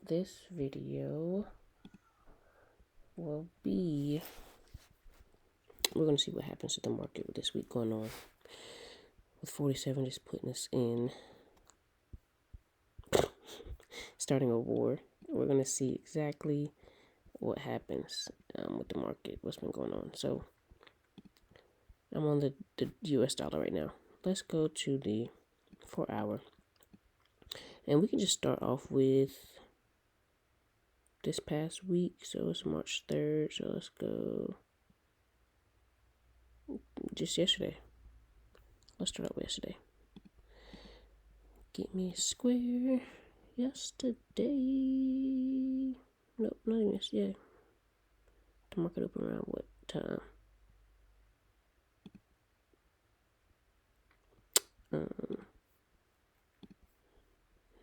this video will be, we're going to see what happens to the market with this week going on. With 47 just putting us in, starting a war. We're going to see exactly what happens with the market, what's been going on. So I'm on the US dollar right now. Let's go to the 4 hour. And we can just start off with this past week. So it's March 3rd. So let's go just yesterday. Let's start out with yesterday. Get me a square. Yesterday. Nope, not even yesterday. The market open around what time?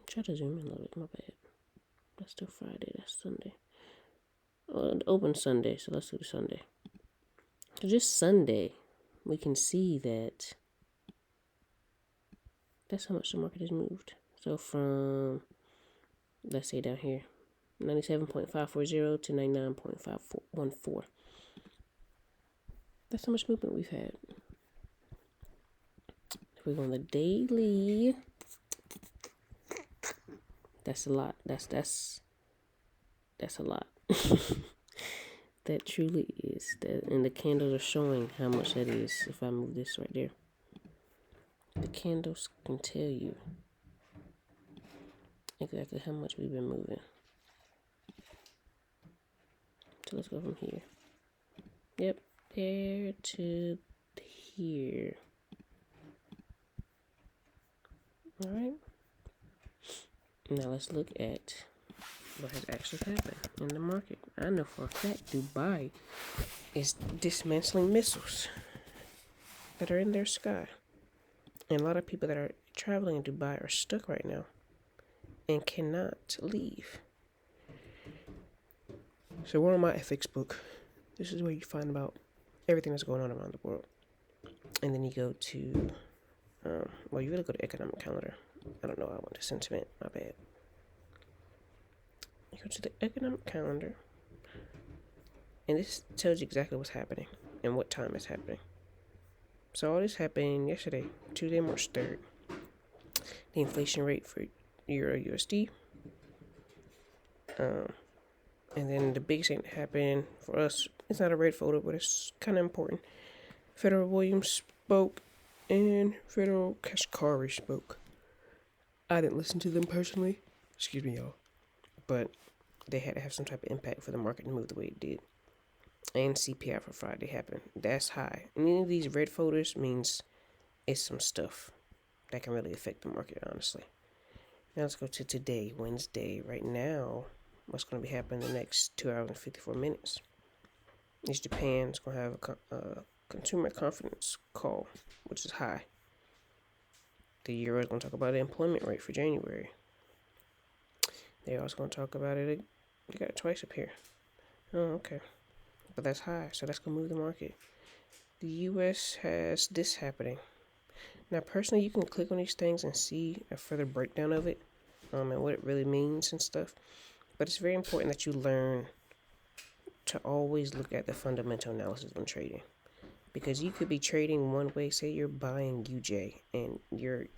Try to zoom in a little bit. My bad. That's still Friday. That's Sunday. Oh, open Sunday. So let's do the Sunday. So just Sunday, we can see that that's how much the market has moved. So from, let's say down here, 97.540 to 99.514. That's how much movement we've had. If we go on the daily, that's a lot. That's a lot. That truly is. That, and the candles are showing how much that is. If I move this right there, the candles can tell you exactly how much we've been moving. So let's go from here. Yep, there to here. All right. Now let's look at what has actually happened in the market. I know for a fact Dubai is dismantling missiles that are in their sky. And a lot of people that are traveling in Dubai are stuck right now and cannot leave. So we're on my ethics book. This is where you find about everything that's going on around the world. And then you go to, you really go to economic calendar. I don't know, I went to sentiment, my bad. You go to the economic calendar, and this tells you exactly what's happening and what time it's happening. So all this happened yesterday, Tuesday, March 3rd. The inflation rate for Euro USD. And then the biggest thing that happened for us, it's not a red folder, but it's kind of important. Federal Williams spoke and Federal Kashkari spoke. I didn't listen to them personally. Excuse me, y'all. But they had to have some type of impact for the market to move the way it did. And CPI for Friday happened. That's high. Any of these red folders means it's some stuff that can really affect the market, honestly. Now let's go to today, Wednesday. Right now, what's going to be happening in the next 2 hours and 54 minutes is Japan's going to have a consumer confidence call, which is high. The Euro is going to talk about the employment rate for January. They're also going to talk about it. You got it twice up here. Oh, okay. But that's high, so that's going to move the market. The U.S. has this happening. Now, personally, you can click on these things and see a further breakdown of it and what it really means and stuff. But it's very important that you learn to always look at the fundamental analysis when trading. Because you could be trading one way, say you're buying UJ, and your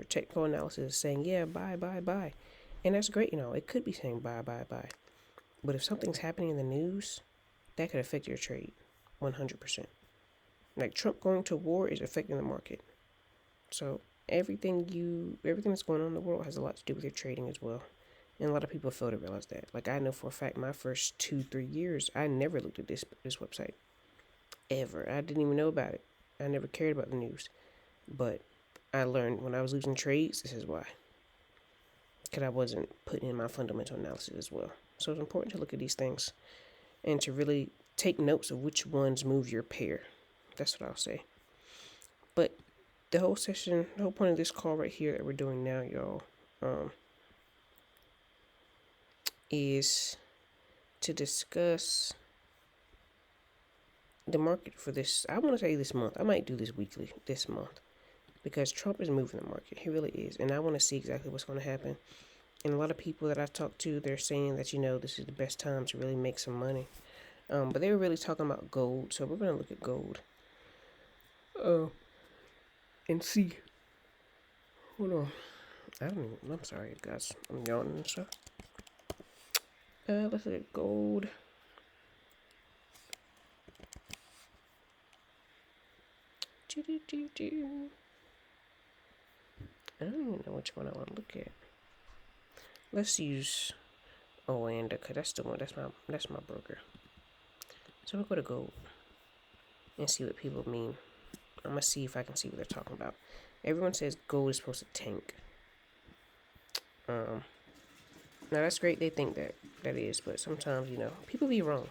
technical analysis is saying, yeah, buy. And that's great, it could be saying buy. But if something's happening in the news, that could affect your trade 100%. Like Trump going to war is affecting the market. So everything that's going on in the world has a lot to do with your trading as well. And a lot of people fail to realize that. Like I know for a fact my first 2-3 years, I never looked at this website. Ever. I didn't even know about it. I never cared about the news. But I learned when I was losing trades, this is why. Because I wasn't putting in my fundamental analysis as well. So it's important to look at these things and to really take notes of which ones move your pair. That's what I'll say. But the whole session, the whole point of this call right here that we're doing now, y'all, is to discuss the market for this. I want to say this month. I might do this weekly this month because Trump is moving the market. He really is. And I want to see exactly what's going to happen. And a lot of people that I talk to, they're saying that, you know, this is the best time to really make some money. But they were really talking about gold, so we're gonna look at gold. And see. Hold on. I don't even, I'm sorry, guys. I'm yawning and stuff. Let's look at gold. I don't even know which one I want to look at. Let's use Oanda, cause that's the one. That's my broker. So we'll go to gold and see what people mean. I'm gonna see if I can see what they're talking about. Everyone says gold is supposed to tank. Now that's great. They think that is, but sometimes, you know, people be wrong.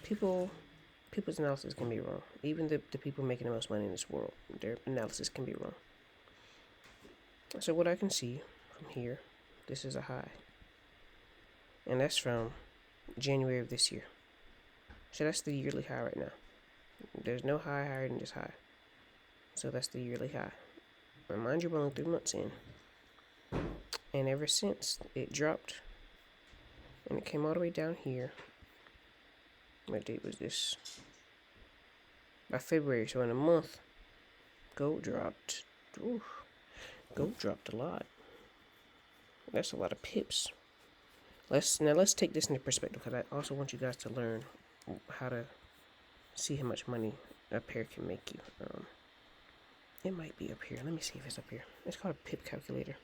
People's analysis can be wrong. Even the people making the most money in this world, their analysis can be wrong. So what I can see from here, this is a high, and that's from January of this year. So that's the yearly high right now. There's no high higher than this high. So that's the yearly high. And mind you, we're only 3 months in. And ever since it dropped, and it came all the way down here. What date was this? By February, so in a month, gold dropped. Ooh, gold dropped a lot. That's a lot of pips. Let's take this into perspective, because I also want you guys to learn how to see how much money a pair can make you. It might be up here. Let me see if it's up here. It's called a pip calculator.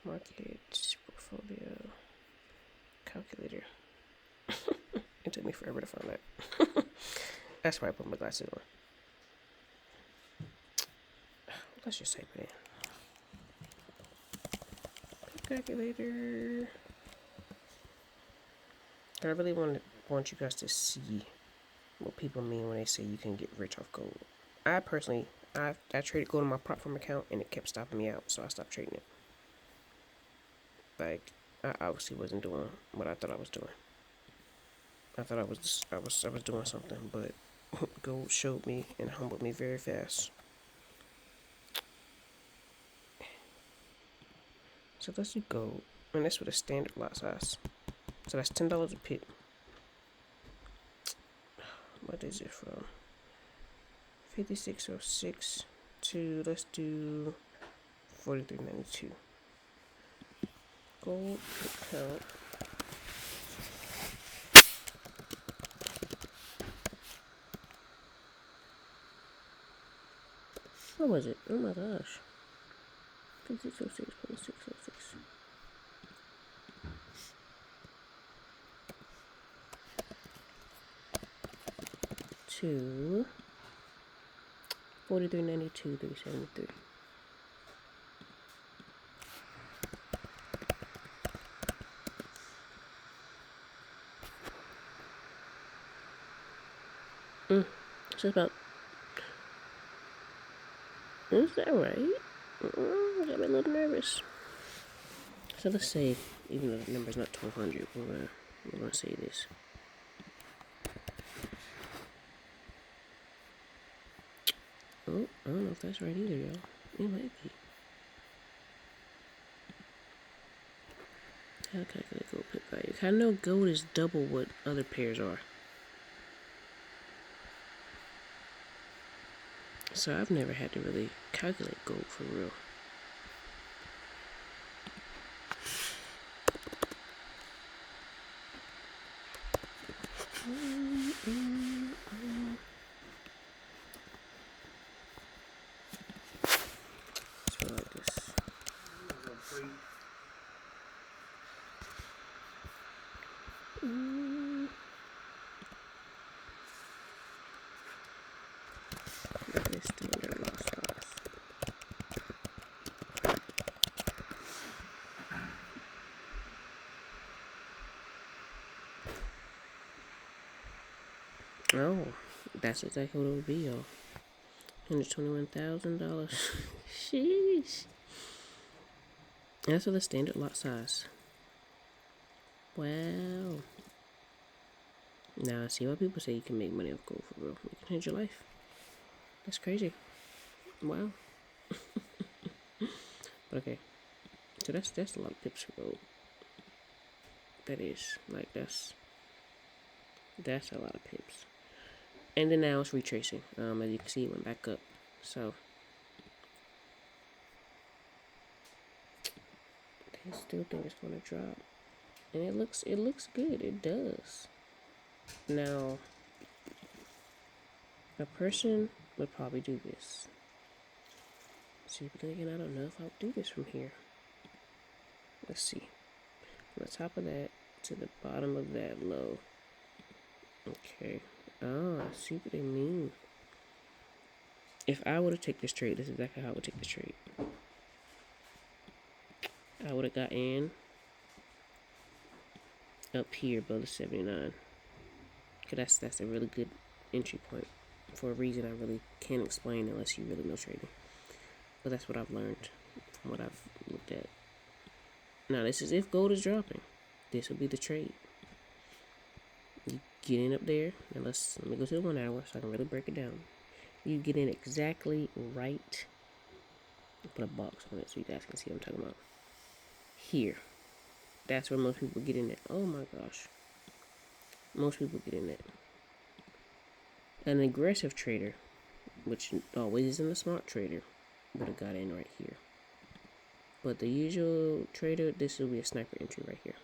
Market portfolio calculator. It took me forever to find that. That's why I put my glasses on. Let's just type it in. Calculator. I really want you guys to see what people mean when they say you can get rich off gold. I personally, I traded gold on my prop firm account and it kept stopping me out, so I stopped trading it. Like, I obviously wasn't doing what I thought I was doing. I thought I was doing something, but gold showed me and humbled me very fast. So let's do gold, and that's with a standard lot size. So that's $10 a pip. What is it from? 5606 to, let's do 4392. Gold account. What was it? Oh my gosh. 5606.606. To 4392, 373. So it's about, is that right? Got me a little nervous. So let's say, even though the number's not 1200, we're gonna say this. Oh, I don't know if that's right either, y'all. It might be. How to calculate gold pip value? I know gold is double what other pairs are. So I've never had to really calculate gold for real. Let's go like this. That is $200 loss. Oh, that's exactly what it would be, y'all. $121,000. Sheesh. And that's for the standard lot size. Wow. Now I see why people say you can make money off gold for real. You can change your life. That's crazy. Wow. But okay. So that's a lot of pips for gold. That is. Like that's a lot of pips. And then now it's retracing. As you can see, it went back up. So I still think it's gonna drop. And it looks good. It does. Now a person would probably do this. See, but then again, I don't know if I'll do this from here. Let's see. From the top of that to the bottom of that low. Okay. Ah, I see what they mean. If I were to take this trade, this is exactly how I would take this trade. I would have got in up here above the 79. Because that's a really good entry point for a reason I really can't explain unless you really know trading. But that's what I've learned from what I've looked at. Now, this is if gold is dropping. This will be the trade. You get in up there. Now, let me go to the 1 hour so I can really break it down. You get in exactly right. I'll put a box on it so you guys can see what I'm talking about. Here. That's where most people get in it. Oh my gosh. Most people get in it. An aggressive trader, which always isn't a smart trader, would have got in right here. But the usual trader, this will be a sniper entry right here.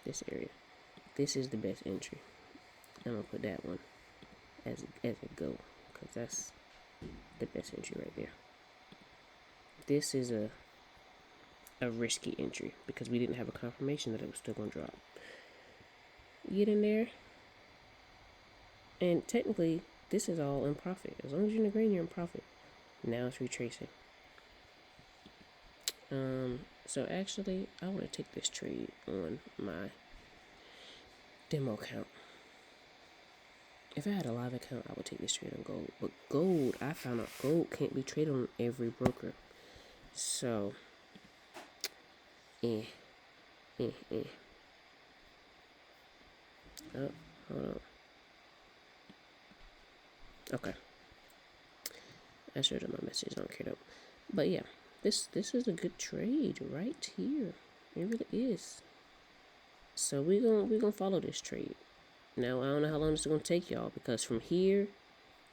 This area. This is the best entry. I'm going to put that one as a go. Because that's the best entry right there. This is a risky entry. Because we didn't have a confirmation that it was still going to drop. Get in there. And technically, this is all in profit. As long as you're in the green, you're in profit. Now it's retracing. So actually, I want to take this trade on my demo account. If I had a live account, I would take this trade on gold. But gold, I found out gold can't be traded on every broker. So, Oh, hold on. Okay. I showed you my message. I don't care though. But yeah, this is a good trade right here. It really is. So we gonna follow this trade. Now I don't know how long this is gonna take y'all because from here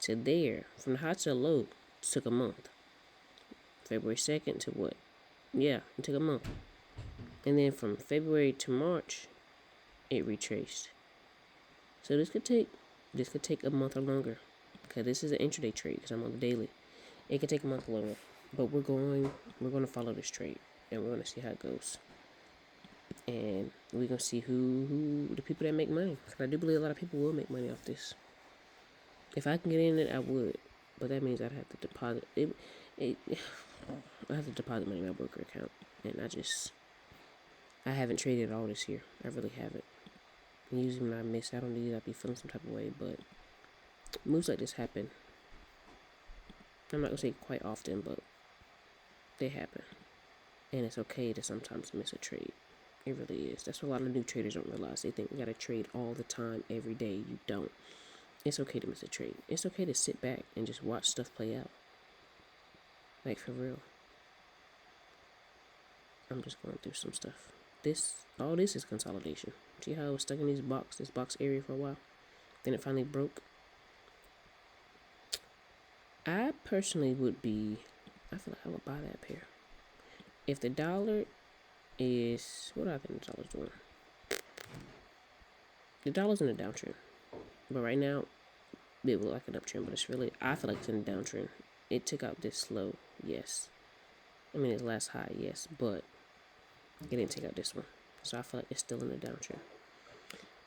to there, from the high to the low, it took a month. February 2nd to what? Yeah, it took a month. And then from February to March, it retraced. So this could take a month or longer. Because this is an intraday trade because I'm on the daily. It could take a month or longer. But we're going to follow this trade. And we're going to see how it goes. And we're going to see who the people that make money. Because I do believe a lot of people will make money off this. If I can get in it, I would. But that means I'd have to deposit I have to deposit money in my broker account. And I haven't traded all this year. I really haven't. And usually when I miss out on these, I'd be feeling some type of way. But moves like this happen. I'm not going to say quite often, but they happen. And it's okay to sometimes miss a trade. It really is. That's what a lot of new traders don't realize. They think you got to trade all the time, every day. You don't. It's okay to miss a trade. It's okay to sit back and just watch stuff play out. Like, for real. I'm just going through some stuff. All this is consolidation. See how I was stuck in this box area for a while? Then it finally broke. I personally I feel like I would buy that pair. If the dollar is, what do I think the dollar's doing? The dollar's in a downtrend. But right now, it will look like an uptrend, but I feel like it's in a downtrend. It took out this low, yes. I mean, its last high, yes, but it didn't take out this one. So I feel like it's still in a downtrend.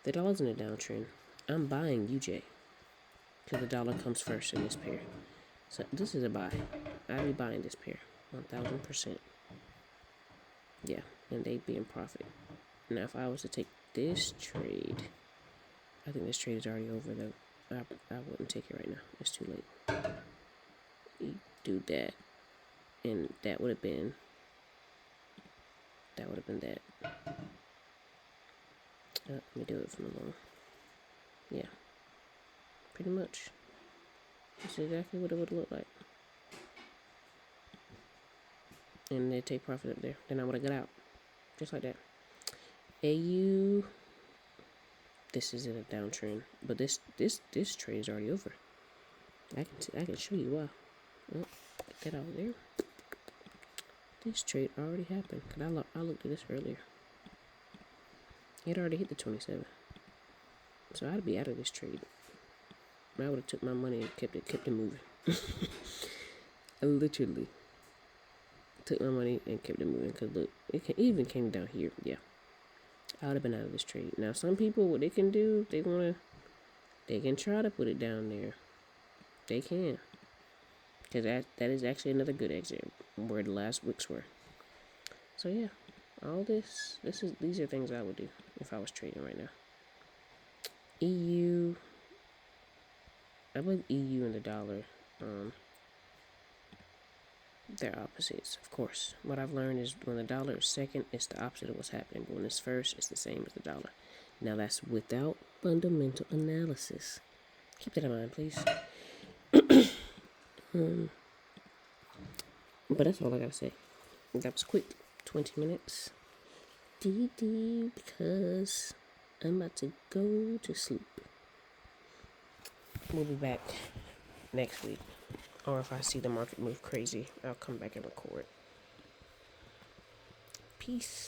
The dollar's in a downtrend. I'm buying UJ. Because the dollar comes first in this pair. So this is a buy. I'd be buying this pair. 1,000%. Yeah, and they'd be in profit. Now, if I was to take this trade, I think this trade is already over, though. I wouldn't take it right now. It's too late. You do that, and that would have been that. Let me do it from the long. Yeah, pretty much. This is exactly what it would look like. And they take profit up there. Then I would have got out. Just like that. AU. This is in a downtrend. But this trade is already over. I can show you why. Oh, get that out there. This trade already happened. Cause I looked at this earlier. It already hit the 27. So I'd be out of this trade. I would have took my money and kept it moving. I literally took my money and kept it moving. Cause look, it even came down here. Yeah, I would have been out of this trade. Now some people, what they can do, they can try to put it down there. They can. Cause that is actually another good example where the last wicks were. So yeah, all these are things I would do if I was trading right now. EU. I believe EU and the dollar, they're opposites, of course. What I've learned is when the dollar is second, it's the opposite of what's happening. But when it's first, it's the same as the dollar. Now that's without fundamental analysis. Keep that in mind, please. But that's all I gotta say. That was quick, 20 minutes. Because I'm about to go to sleep. We'll be back next week. Or if I see the market move crazy, I'll come back and record. Peace.